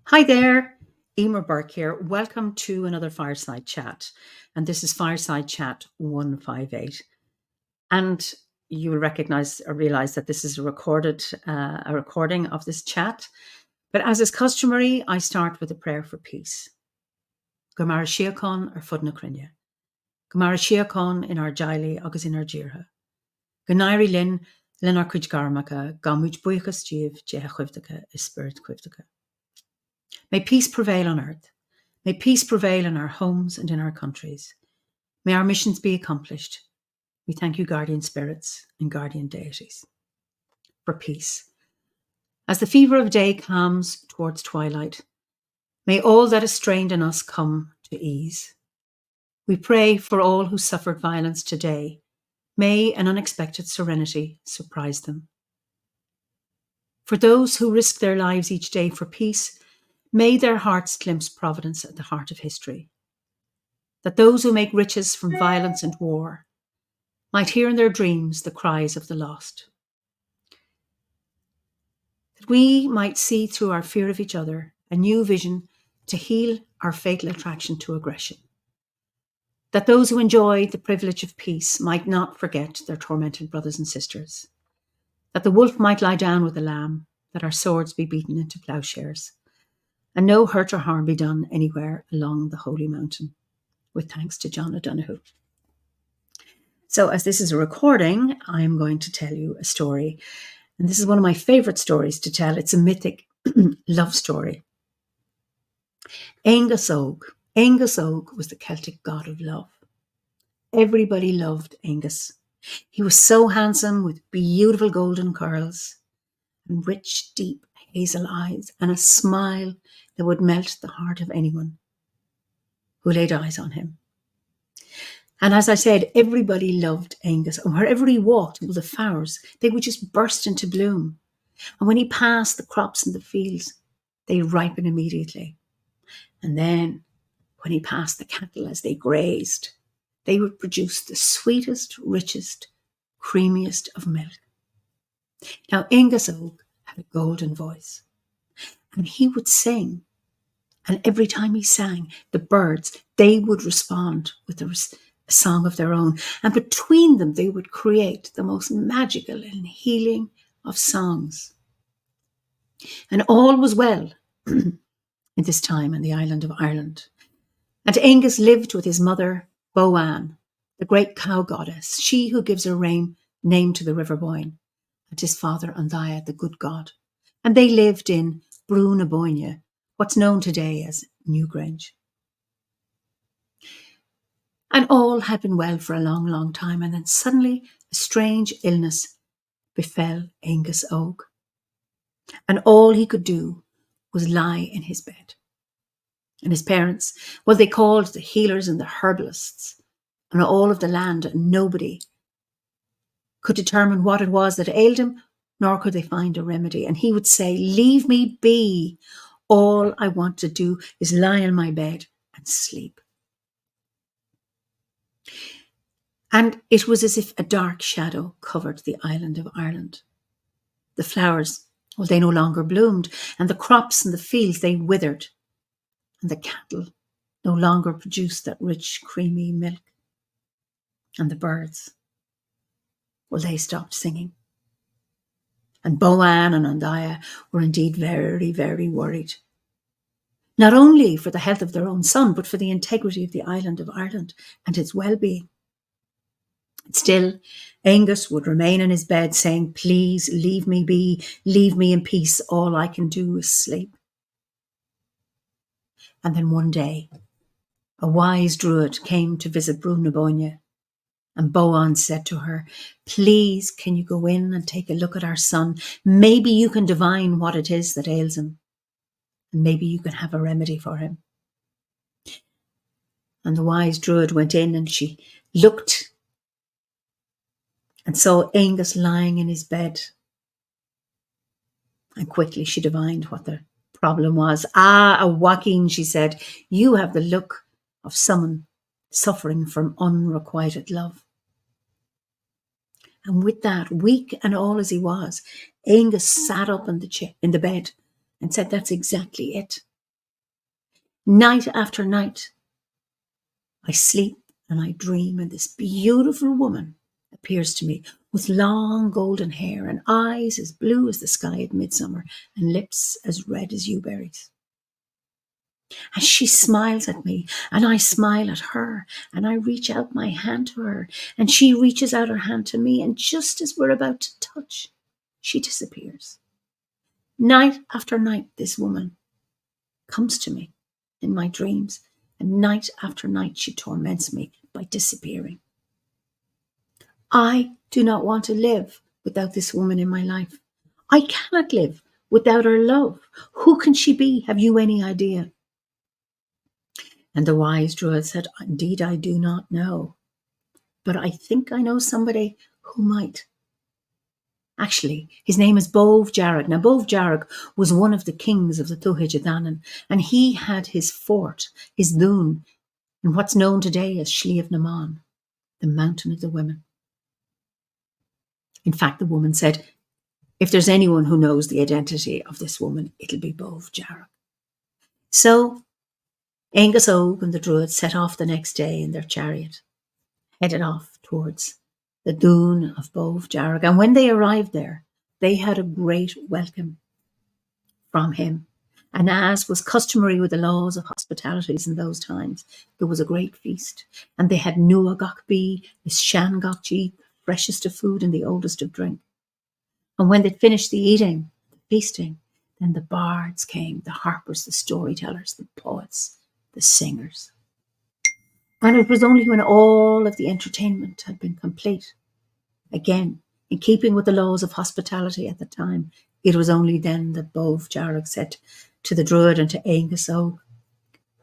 Hi there, Eimear here. Welcome to another Fireside Chat. And this is Fireside Chat 158. And you will recognize or realize that this is a recording of this chat. But as is customary, I start with a prayer for peace. Gomara Siacon ar fud na crinne. Gomara Siacon in our jaili agus in our jirha. Ganairi lin ar cuid garmacha, gamuj buichas stív, jeha chuivdacha, is spirit chuivdacha. May peace prevail on earth. May peace prevail in our homes and in our countries. May our missions be accomplished. We thank you, guardian spirits and guardian deities, for peace. As the fever of day calms towards twilight, may all that is strained in us come to ease. We pray for all who suffered violence today. May an unexpected serenity surprise them. For those who risk their lives each day for peace, may their hearts glimpse providence at the heart of history. That those who make riches from violence and war might hear in their dreams the cries of the lost. That we might see through our fear of each other a new vision to heal our fatal attraction to aggression. That those who enjoy the privilege of peace might not forget their tormented brothers and sisters. That the wolf might lie down with the lamb, that our swords be beaten into ploughshares, and no hurt or harm be done anywhere along the Holy Mountain, with thanks to John O'Donoghue. So as this is a recording, I'm going to tell you a story. And this is one of my favourite stories to tell. It's a mythic love story. Angus Og. Angus Og was the Celtic god of love. Everybody loved Angus. He was so handsome with beautiful golden curls and rich, deep hazel eyes and a smile that would melt the heart of anyone who laid eyes on him. And as I said, everybody loved Angus. And wherever he walked, the flowers, they would just burst into bloom. And when he passed the crops in the fields, they ripen immediately. And then when he passed the cattle as they grazed, they would produce the sweetest, richest, creamiest of milk. Now, Angus Og had a golden voice, and he would sing. And every time he sang, the birds, they would respond with a song of their own. And between them, they would create the most magical and healing of songs. And all was well in this time in the island of Ireland. And Angus lived with his mother, Boann, the great cow goddess, she who gives her name to the River Boyne, and his father, Andaya, the good god. And they lived in Brú na Bóinne, what's known today as Newgrange. And all had been well for a long, long time, and then suddenly a strange illness befell Angus Og. And all he could do was lie in his bed. And his parents, well, they called the healers and the herbalists and all of the land, and nobody could determine what it was that ailed him, nor could they find a remedy. And he would say, "Leave me be. All I want to do is lie in my bed and sleep." And it was as if a dark shadow covered the island of Ireland. The flowers, well, they no longer bloomed, and the crops in the fields, they withered, and the cattle no longer produced that rich, creamy milk. And the birds, well, they stopped singing. And Boann and Andaya were indeed very, very worried. Not only for the health of their own son, but for the integrity of the island of Ireland and its well-being. Still, Angus would remain in his bed saying, "Please leave me be, leave me in peace. All I can do is sleep." And then one day, a wise druid came to visit Brú na Bóinne, and Boann said to her, "Please, can you go in and take a look at our son? Maybe you can divine what it is that ails him, and maybe you can have a remedy for him." And the wise druid went in, and she looked and saw Angus lying in his bed. And quickly she divined what the problem was. "Ah, Joaquin," she said, "you have the look of someone suffering from unrequited love." And with that, weak and all as he was, Angus sat up in the bed and said that's exactly it. Night after night, I sleep and I dream, and this beautiful woman appears to me with long golden hair and eyes as blue as the sky at midsummer and lips as red as yewberries. And she smiles at me, and I smile at her, and I reach out my hand to her, and she reaches out her hand to me, and just as we're about to touch, she disappears. Night after night, this woman comes to me in my dreams, and night after night she torments me by disappearing. I do not want to live without this woman in my life. I cannot live without her love. Who can she be? Have you any idea? And the wise druid said, indeed, I do not know, but I think I know somebody who might. Actually, his name is Bove Jarrag. Now, Bove Jarrag was one of the kings of the Tuatha Dé Danann, and he had his fort, his dún, in what's known today as Sliabh na Mán, the mountain of the women. In fact, the woman said, if there's anyone who knows the identity of this woman, it'll be Bove Jarrag. So Angus Og and the druids set off the next day in their chariot, headed off towards the dún of Bove Jarrag. And when they arrived there, they had a great welcome from him. And as was customary with the laws of hospitalities in those times, there was a great feast. And they had nua gach bí, is shan gach dí, freshest of food and the oldest of drink. And when they'd finished the eating, the feasting, then the bards came, the harpers, the storytellers, the poets, the singers. And it was only when all of the entertainment had been complete, again, in keeping with the laws of hospitality at the time, it was only then that Bove Jarrag said to the druid and to Angus Og,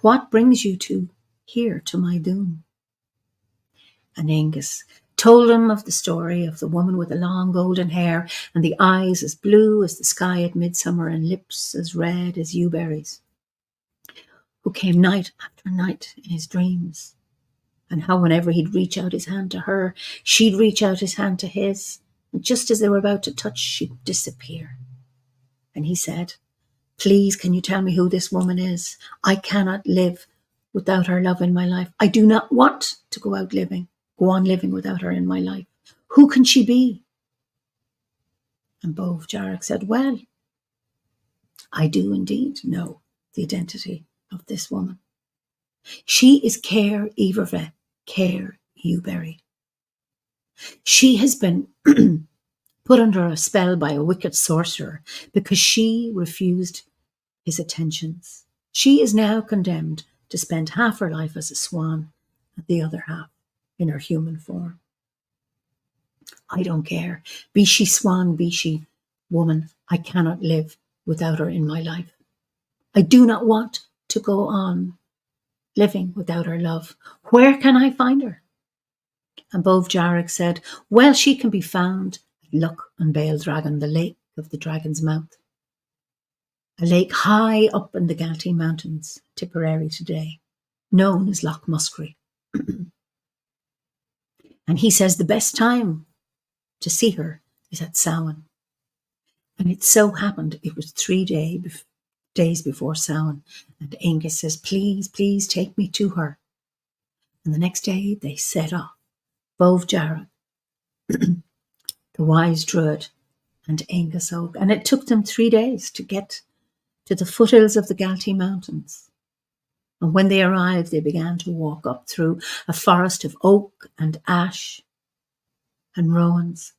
what brings you here to my dún? And Angus told him of the story of the woman with the long golden hair and the eyes as blue as the sky at midsummer and lips as red as yewberries, who came night after night in his dreams, and how whenever he'd reach out his hand to her, she'd reach out his hand to his, and just as they were about to touch, she'd disappear. And he said, please, can you tell me who this woman is? I cannot live without her love in my life. I do not want to go on living without her in my life. Who can she be? And Bove Jarrag said, well, I do indeed know the identity of this woman. She is Caer Iverve, Caer Yewberry. She has been put under a spell by a wicked sorcerer because she refused his attentions. She is now condemned to spend half her life as a swan and the other half in her human form. I don't care. Be she swan, be she woman, I cannot live without her in my life. I do not want to go on living without her love. Where can I find her? And Bove Jarrag said, well, she can be found at Loch an Béal Dragon, the lake of the dragon's mouth. A lake high up in the Galtee Mountains, Tipperary today, known as Loch Muscry. And he says the best time to see her is at Samhain. And it so happened it was 3 days before Samhain. And Angus says, please, please take me to her. And the next day they set off. Bove Jarrag, the wise druid, and Angus Og. And it took them 3 days to get to the foothills of the Galtee Mountains. And when they arrived, they began to walk up through a forest of oak and ash and rowans.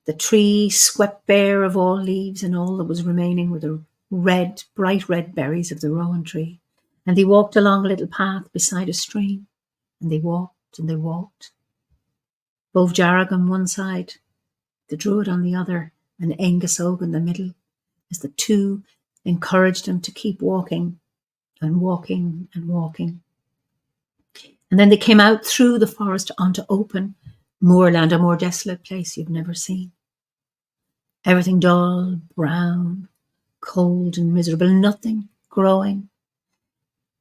The tree swept bare of all leaves, and all that was remaining were the bright red berries of the rowan tree. And they walked along a little path beside a stream, and they walked and they walked. Bove Jarrag on one side, the druid on the other, and Angus Og in the middle, as the two encouraged them to keep walking and walking and walking. And then they came out through the forest onto open moorland, a more desolate place you've never seen. Everything dull, brown, cold and miserable, nothing growing.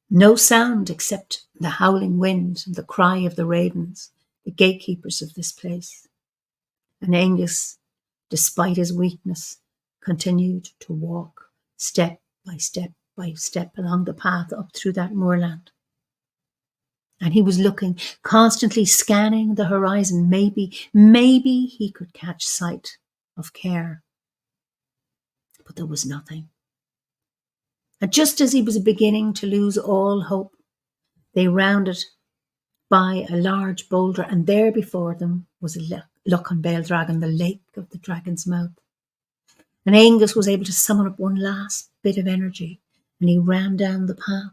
No sound except the howling wind and the cry of the ravens, the gatekeepers of this place. And Angus, despite his weakness, continued to walk step by step along the path up through that moorland. And he was looking, constantly scanning the horizon. Maybe he could catch sight of Caer. But there was nothing. And just as he was beginning to lose all hope, they rounded by a large boulder, and there before them was a Lucan Bale dragon, the lake of the dragon's mouth. And Angus was able to summon up one last bit of energy, and he ran down the path,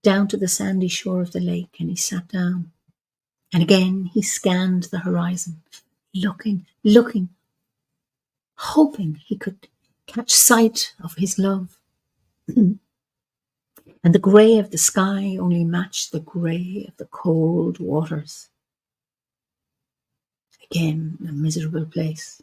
down to the sandy shore of the lake, and he sat down. And again he scanned the horizon, looking, hoping he could catch sight of his love. And the grey of the sky only matched the grey of the cold waters. Again, a miserable place.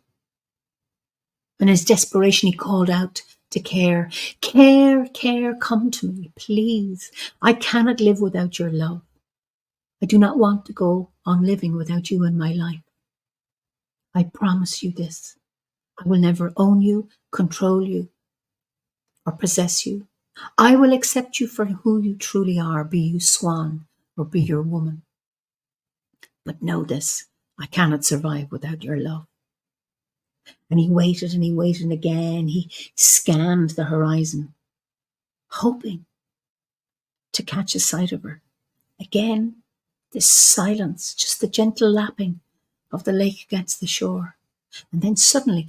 In his desperation, he called out to Caer, Caer, come to me, please. I cannot live without your love. I do not want to go on living without you in my life. I promise you this. I will never own you, control you, or possess you. I will accept you for who you truly are, be you swan or be your woman. But know this, I cannot survive without your love. And he waited and again he scanned the horizon, hoping to catch a sight of her. Again, this silence, just the gentle lapping of the lake against the shore. And then suddenly,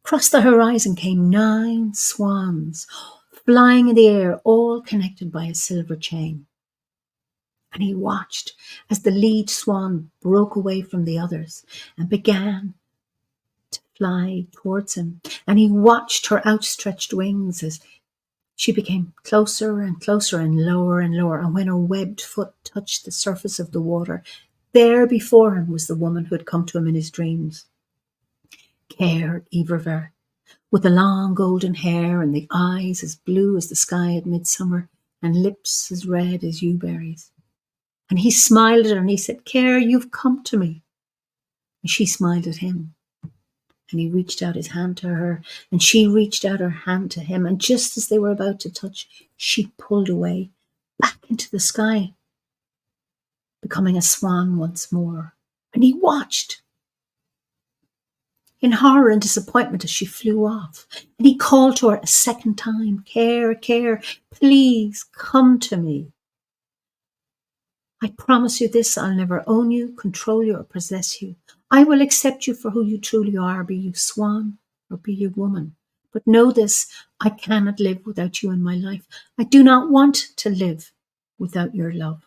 across the horizon came 9 swans, flying in the air, all connected by a silver chain. And he watched as the lead swan broke away from the others and began to fly towards him. And he watched her outstretched wings as she became closer and closer and lower. And when her webbed foot touched the surface of the water, there before him was the woman who had come to him in his dreams. Caer Iverver, with the long golden hair and the eyes as blue as the sky at midsummer and lips as red as yewberries. And he smiled at her and he said, Caer, you've come to me. And she smiled at him. And he reached out his hand to her and she reached out her hand to him. And just as they were about to touch, she pulled away back into the sky, becoming a swan once more. And he watched in horror and disappointment as she flew off. And he called to her a second time, Caer, Caer, please come to me. I promise you this, I'll never own you, control you, or possess you. I will accept you for who you truly are, be you swan or be you woman. But know this, I cannot live without you in my life. I do not want to live without your love.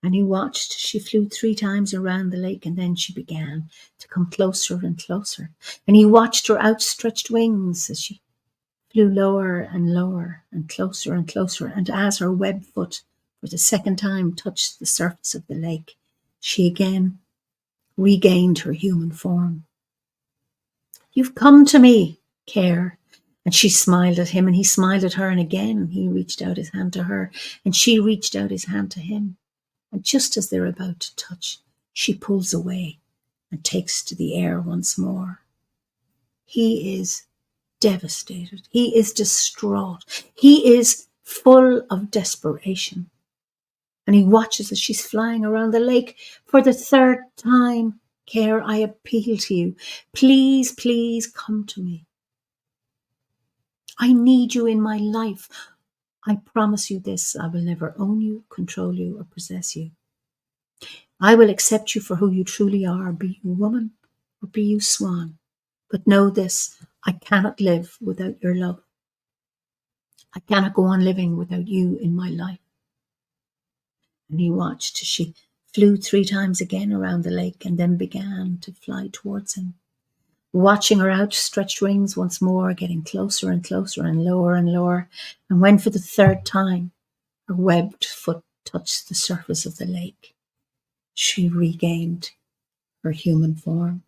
And he watched. She flew 3 times around the lake, and then she began to come closer and closer. And he watched her outstretched wings as she flew lower and closer and closer. And as her webbed foot for the second time touched the surface of the lake, she again regained her human form. You've come to me, Caer. And she smiled at him, and he smiled at her, and again he reached out his hand to her, and she reached out his hand to him. And just as they're about to touch, she pulls away and takes to the air once more. He is devastated. He is distraught. He is full of desperation. And he watches as she's flying around the lake for the 3rd time. Caer, I appeal to you. Please, please come to me. I need you in my life. I promise you this, I will never own you, control you, or possess you. I will accept you for who you truly are, be you woman or be you swan. But know this, I cannot live without your love. I cannot go on living without you in my life. And he watched as she flew 3 times again around the lake and then began to fly towards him, watching her outstretched wings once more, getting closer and closer and lower. And when for the 3rd time her webbed foot touched the surface of the lake, she regained her human form.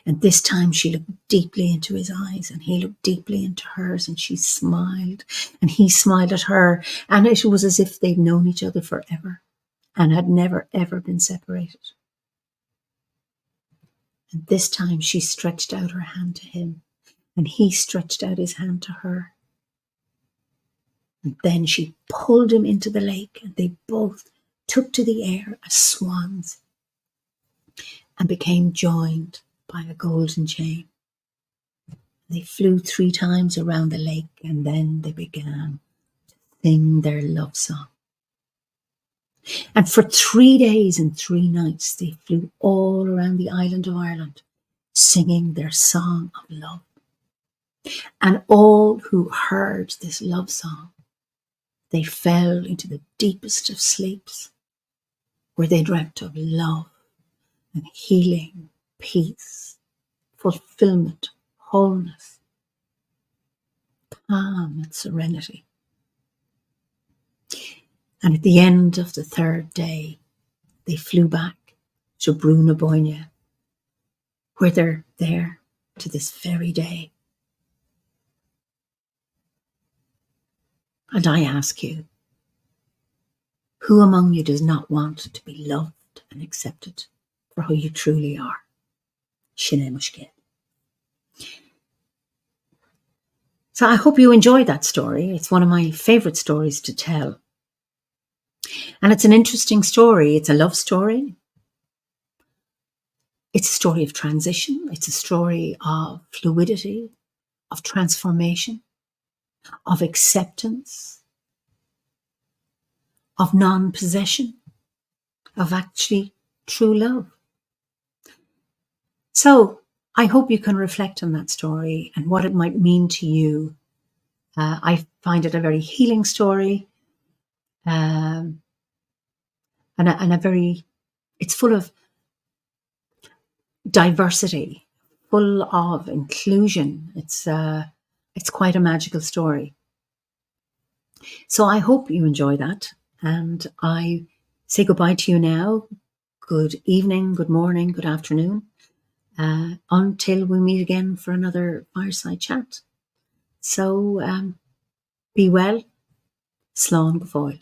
And this time she looked deeply into his eyes and he looked deeply into hers, and she smiled and he smiled at her, and it was as if they'd known each other forever and had never ever been separated. And this time she stretched out her hand to him and he stretched out his hand to her. And then she pulled him into the lake, and they both took to the air as swans and became joined by a golden chain. They flew 3 times around the lake, and then they began to sing their love song. And for 3 days and 3 nights, they flew all around the island of Ireland, singing their song of love. And all who heard this love song, they fell into the deepest of sleeps, where they dreamt of love and healing, peace, fulfillment, wholeness, calm and serenity. And at the end of the 3rd day, they flew back to Brúna, where they're there to this very day. And I ask you, who among you does not want to be loved and accepted for who you truly are? Sin mushkil. So I hope you enjoyed that story. It's one of my favourite stories to tell. And it's an interesting story. It's a love story. It's a story of transition. It's a story of fluidity, of transformation, of acceptance, of non-possession, of actually true love. So I hope you can reflect on that story and what it might mean to you. I find it a very healing story, and a very, it's full of diversity, full of inclusion. It's quite a magical story. So I hope you enjoy that, and I say goodbye to you now. Good evening, good morning, good afternoon, until we meet again for another Fireside Chat. So be well, slán go fóill.